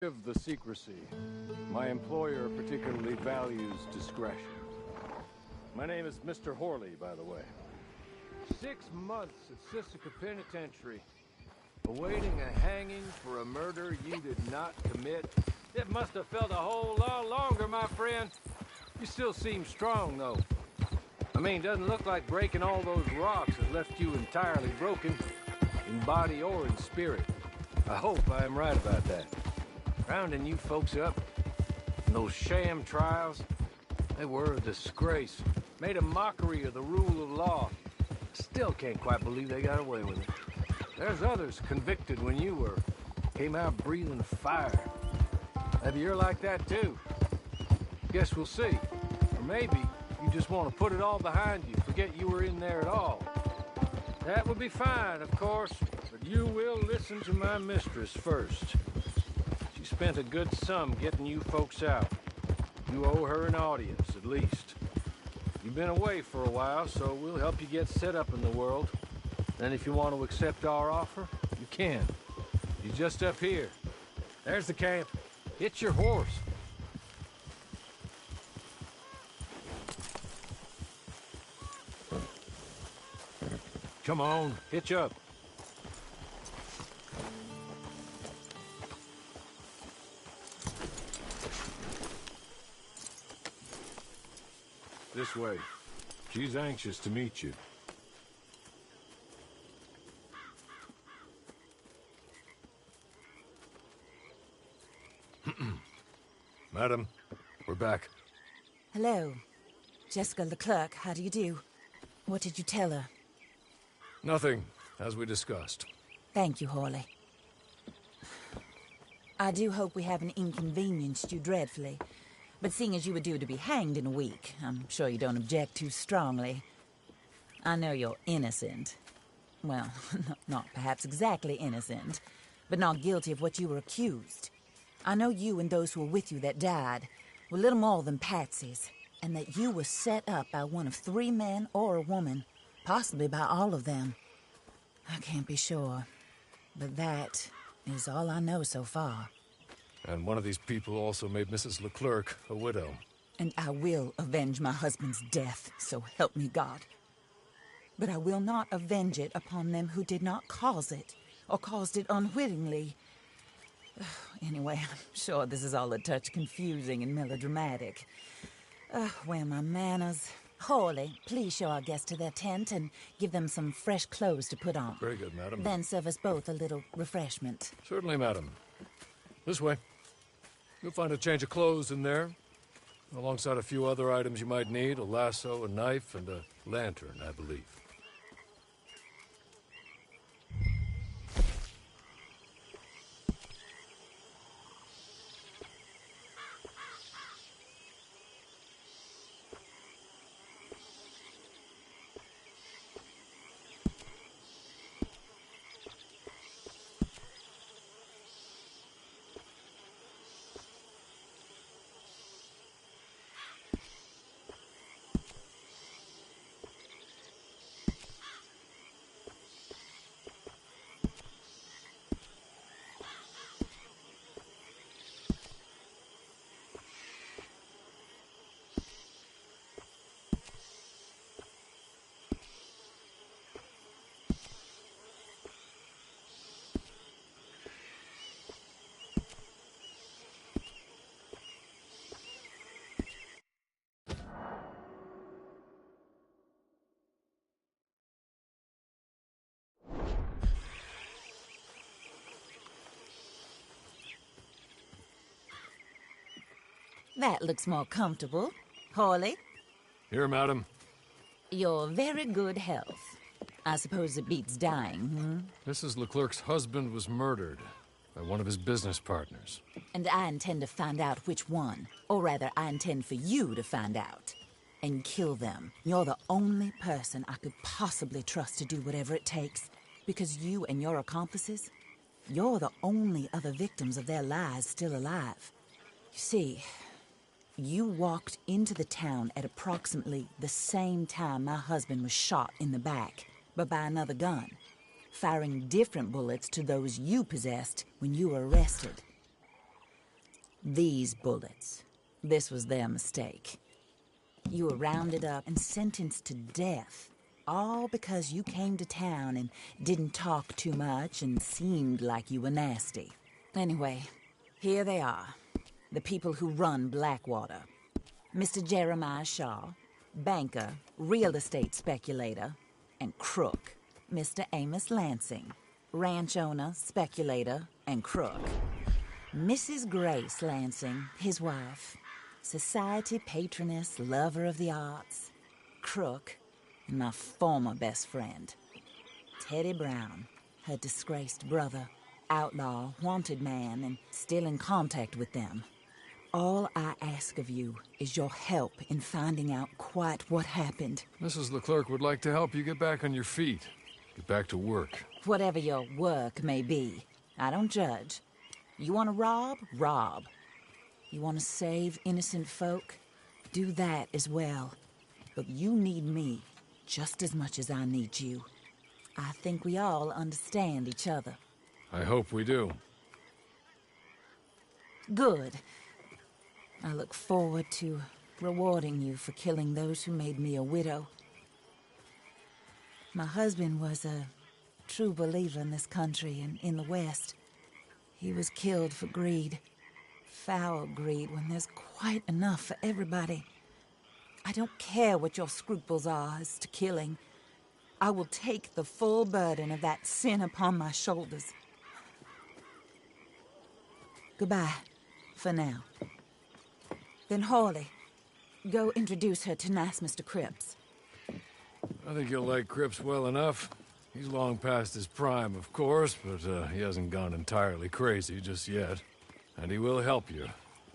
Of the secrecy. My employer particularly values discretion. My name is Mr. Horley, by the way. 6 months at Sisika Penitentiary, awaiting a hanging for a murder you did not commit. It must have felt a whole lot longer, my friend. You still seem strong, though. I mean, doesn't look like breaking all those rocks has left you entirely broken, in body or in spirit. I hope I am right about that. Rounding you folks up, and those sham trials, they were a disgrace. Made a mockery of the rule of law. Still can't quite believe they got away with it. There's others convicted when you were. Came out breathing fire. Maybe you're like that too. Guess we'll see. Or maybe you just want to put it all behind you, forget you were in there at all. That would be fine, of course, but you will listen to my mistress first. She spent a good sum getting you folks out. You owe her an audience, at least. You've been away for a while, so we'll help you get set up in the world. Then if you want to accept our offer, you can. You're just up here. There's the camp. Hit your horse. Come on, hitch up. This way. She's anxious to meet you. Madam, we're back. Hello. Jessica Leclerc, how do you do? What did you tell her? Nothing, as we discussed. Thank you, Horley. I do hope we haven't inconvenienced you dreadfully. But seeing as you were due to be hanged in a week, I'm sure you don't object too strongly. I know you're innocent. Well, not perhaps exactly innocent, but not guilty of what you were accused. I know you and those who were with you that died were little more than patsies, and that you were set up by one of 3 men or a woman, possibly by all of them. I can't be sure, but that is all I know so far. And one of these people also made Mrs. Leclerc a widow. And I will avenge my husband's death, so help me God. But I will not avenge it upon them who did not cause it, or caused it unwittingly. Anyway, I'm sure this is all a touch confusing and melodramatic. Where are my manners? Horley, please show our guests to their tent and give them some fresh clothes to put on. Very good, madam. Then serve us both a little refreshment. Certainly, madam. This way. You'll find a change of clothes in there, alongside a few other items you might need, a lasso, a knife, and a lantern, I believe. That looks more comfortable. Horley? Here, madam. You're very good health. I suppose it beats dying, Mrs. Leclerc's husband was murdered by one of his business partners. And I intend to find out which one. Or rather, I intend for you to find out. And kill them. You're the only person I could possibly trust to do whatever it takes. Because you and your accomplices, you're the only other victims of their lies still alive. You see, you walked into the town at approximately the same time my husband was shot in the back, but by another gun, firing different bullets to those you possessed when you were arrested. These bullets. This was their mistake. You were rounded up and sentenced to death, all because you came to town and didn't talk too much and seemed like you were nasty. Anyway, here they are, the people who run Blackwater. Mr. Jeremiah Shaw, banker, real estate speculator, and crook. Mr. Amos Lansing, ranch owner, speculator, and crook. Mrs. Grace Lansing, his wife, society patroness, lover of the arts, crook, and my former best friend. Teddy Brown, her disgraced brother, outlaw, wanted man, and still in contact with them. All I ask of you is your help in finding out quite what happened. Mrs. Leclerc would like to help you get back on your feet. Get back to work. Whatever your work may be, I don't judge. You want to rob? Rob. You want to save innocent folk? Do that as well. But you need me just as much as I need you. I think we all understand each other. I hope we do. Good. I look forward to rewarding you for killing those who made me a widow. My husband was a true believer in this country and in the West. He was killed for greed. Foul greed when there's quite enough for everybody. I don't care what your scruples are as to killing. I will take the full burden of that sin upon my shoulders. Goodbye, for now. Then Hawley, go introduce her to nice Mr. Cripps. I think you'll like Cripps well enough. He's long past his prime, of course, but he hasn't gone entirely crazy just yet. And he will help you,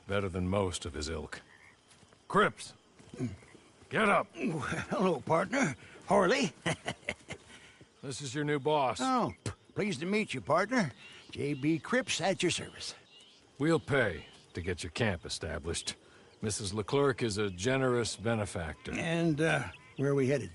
better than most of his ilk. Cripps! Get up! Hello, partner. Harley. This is your new boss. Oh, pleased to meet you, partner. J.B. Cripps at your service. We'll pay to get your camp established. Mrs. Leclerc is a generous benefactor. And, where are we headed?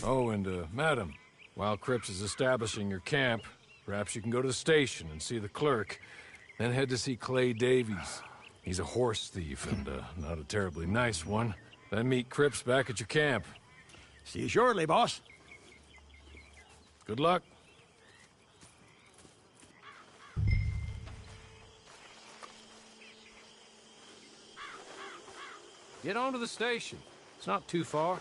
Oh, and, madam, while Cripps is establishing your camp, perhaps you can go to the station and see the clerk, then head to see Clay Davies. He's a horse thief and, not a terribly nice one. Then meet Cripps back at your camp. See you shortly, boss. Good luck. Get on to the station. It's not too far.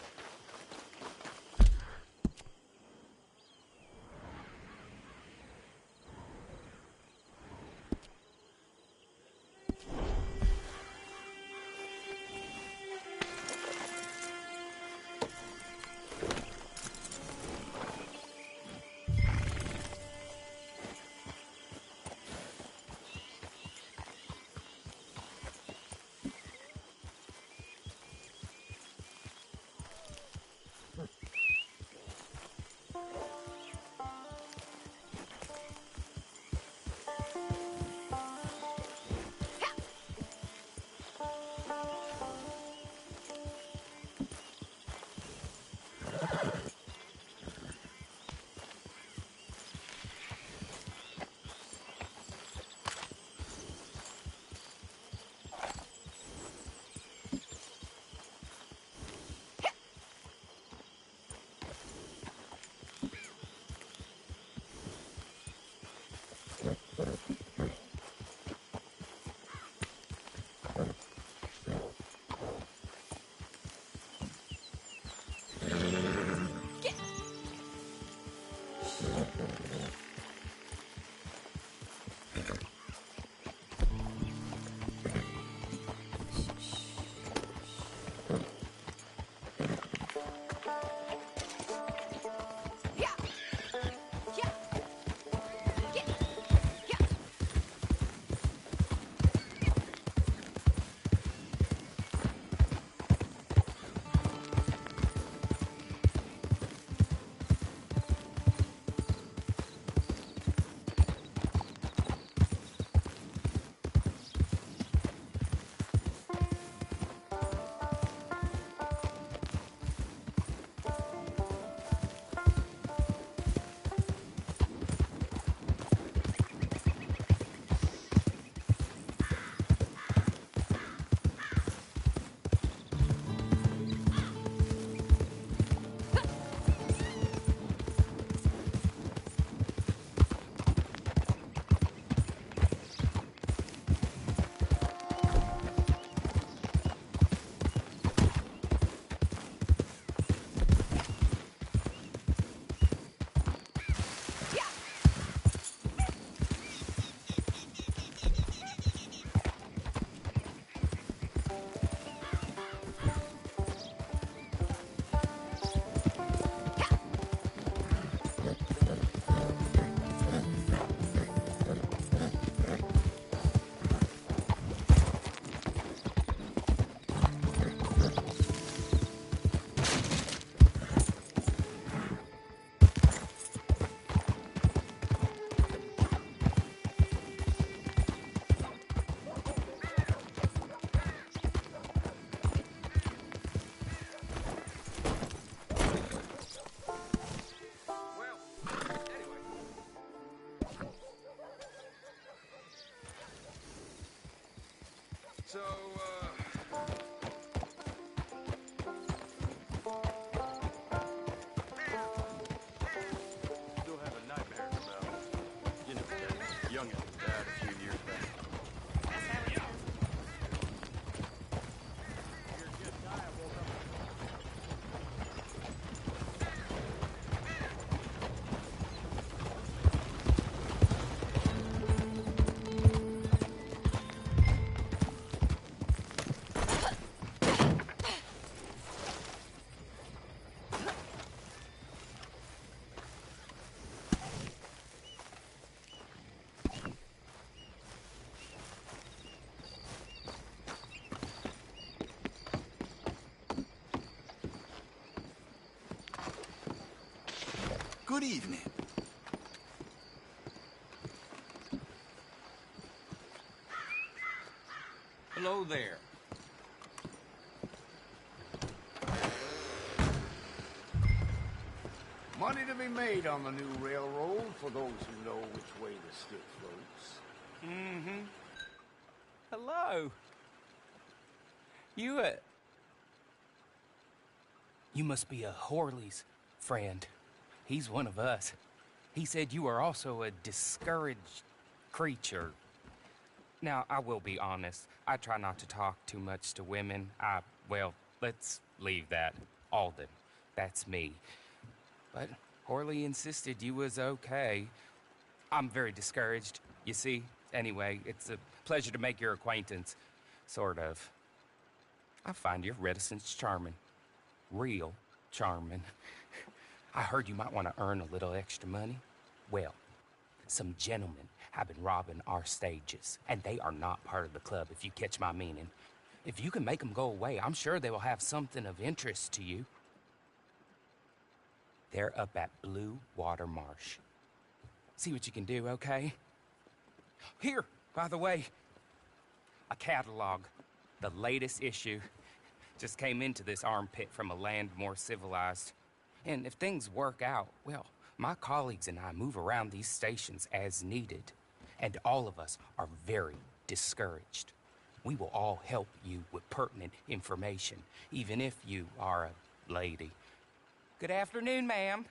So, Still having nightmares about, that youngin' who died a few years back. good evening. Hello there. Money to be made on the new railroad for those who know which way the stick floats. Mm-hmm. Hello. You must be a Horley's friend. He's one of us. He said you are also a discouraged creature. Now, I will be honest. I try not to talk too much to women. Well, let's leave that. Alden. That's me. But Horley insisted you was okay. I'm very discouraged, you see. Anyway, it's a pleasure to make your acquaintance. Sort of. I find your reticence charming. Real charming. I heard you might want to earn a little extra money. Well, some gentlemen have been robbing our stages, and they are not part of the club, if you catch my meaning. If you can make them go away, I'm sure they will have something of interest to you. They're up at Blue Water Marsh. See what you can do, okay? Here, by the way, a catalog. The latest issue. Just came into this armpit from a land more civilized. And if things work out, well, my colleagues and I move around these stations as needed. And all of us are very discouraged. We will all help you with pertinent information, even if you are a lady. Good afternoon, ma'am.